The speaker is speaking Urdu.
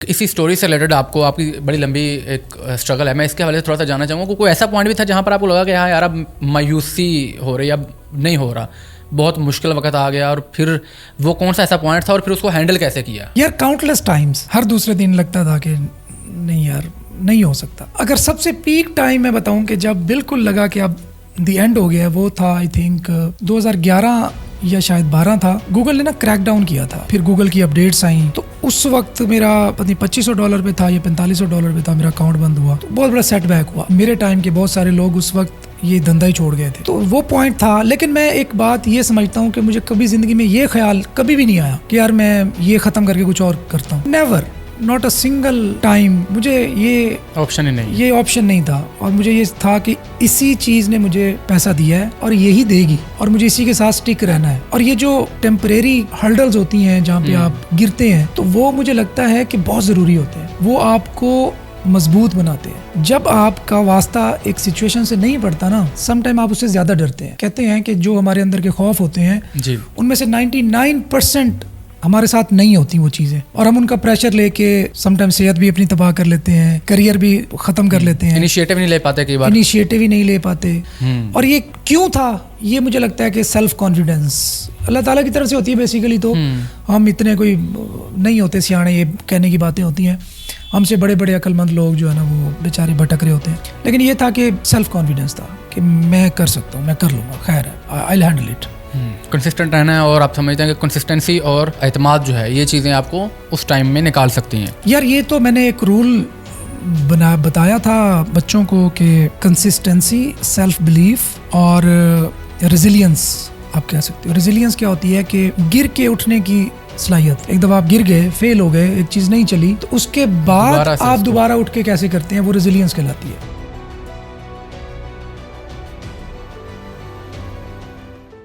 اسی اسٹوری سے ریلیٹڈ آپ کو آپ کی بڑی لمبی ایک اسٹرگل ہے, میں اس کے حوالے سے تھوڑا سا جاننا چاہوں گا. کوئی ایسا پوائنٹ بھی تھا جہاں پر آپ کو لگا کہ ہاں یار اب مایوسی ہو رہی ہے, اب نہیں ہو رہا, بہت مشکل وقت آ گیا, اور پھر وہ کون سا ایسا پوائنٹ تھا اور پھر اس کو ہینڈل کیسے کیا؟ یار کاؤنٹلیس ٹائمز, ہر دوسرے دن لگتا تھا کہ نہیں یار نہیں ہو سکتا. اگر سب سے پیک ٹائم میں بتاؤں کہ جب بالکل لگا کہ اب دی اینڈ ہو گیا ہے, وہ تھا آئی تھنک 2011 یا شاید 12 تھا. گوگل نے نا کریک ڈاؤن کیا تھا, پھر گوگل کی اپڈیٹس آئیں, تو اس وقت میرا پتہ نہیں $2500 پہ تھا یا $4500 پہ تھا, میرا اکاؤنٹ بند ہوا, تو بہت بڑا سیٹ بیک ہوا. میرے ٹائم کے بہت سارے لوگ اس وقت یہ دھندا ہی چھوڑ گئے تھے, تو وہ پوائنٹ تھا. لیکن میں ایک بات یہ سمجھتا ہوں کہ مجھے کبھی زندگی میں یہ خیال کبھی بھی نہیں آیا کہ یار میں یہ ختم کر کے کچھ اور کرتا ہوں. Never, not a single time. مجھے یہ آپشن ہی نہیں, یہ آپشن نہیں تھا, اور مجھے یہ تھا کہ اسی چیز نے مجھے پیسہ دیا ہے اور یہی دے گی, اور مجھے اسی کے ساتھ سٹک رہنا ہے. اور یہ جو ٹیمپریری ہرڈلز ہوتی ہیں جہاں پہ آپ گرتے ہیں, تو وہ مجھے لگتا ہے کہ بہت ضروری ہوتے ہیں, وہ آپ کو مضبوط بناتے ہیں. جب آپ کا واسطہ ایک سچویشن سے نہیں پڑتا نا, سم ٹائم آپ اس سے زیادہ ڈرتے ہیں. کہتے ہیں کہ جو ہمارے اندر کے خوف ہوتے ہیں جی, ان میں سے 99% ہمارے ساتھ نہیں ہوتی وہ چیزیں, اور ہم ان کا پریشر لے کے سم ٹائم صحت بھی اپنی تباہ کر لیتے ہیں, کریئر بھی ختم کر لیتے ہیں, انیشیٹو نہیں لے پاتے, کئی بار انیشیٹو ہی نہیں لے پاتے. اور یہ کیوں تھا؟ یہ مجھے لگتا ہے کہ سیلف کانفیڈنس اللہ تعالیٰ کی طرف سے ہوتی ہے بیسیکلی. تو ہم اتنے کوئی نہیں ہوتے سیانے, یہ کہنے کی باتیں ہوتی ہیں. ہم سے بڑے بڑے عقل مند لوگ جو ہے نا وہ بیچارے بھٹک رہے ہوتے ہیں. لیکن یہ تھا کہ سیلف کانفیڈنس تھا کہ میں کر سکتا ہوں, میں کر لوں گا, خیر ہے, آئی ول ہینڈل اٹ. کنسسٹنٹ رہنا ہے, اور آپ سمجھتے ہیں کہ کنسسٹنسی اور اعتماد جو ہے یہ چیزیں آپ کو اس ٹائم میں نکال سکتی ہیں. یار یہ تو میں نے ایک رول بتایا تھا بچوں کو کہ کنسسٹنسی, سیلف بلیف اور ریزیلینس آپ کہہ سکتے ہو. ریزیلینس کیا ہوتی ہے کہ گر کے اٹھنے کی صلاحیت. ایک دفعہ آپ گر گئے, فیل ہو گئے, ایک چیز نہیں چلی, تو اس کے بعد آپ دوبارہ اٹھ کے کیسے کرتے ہیں, وہ ریزیلینس کہلاتی ہے.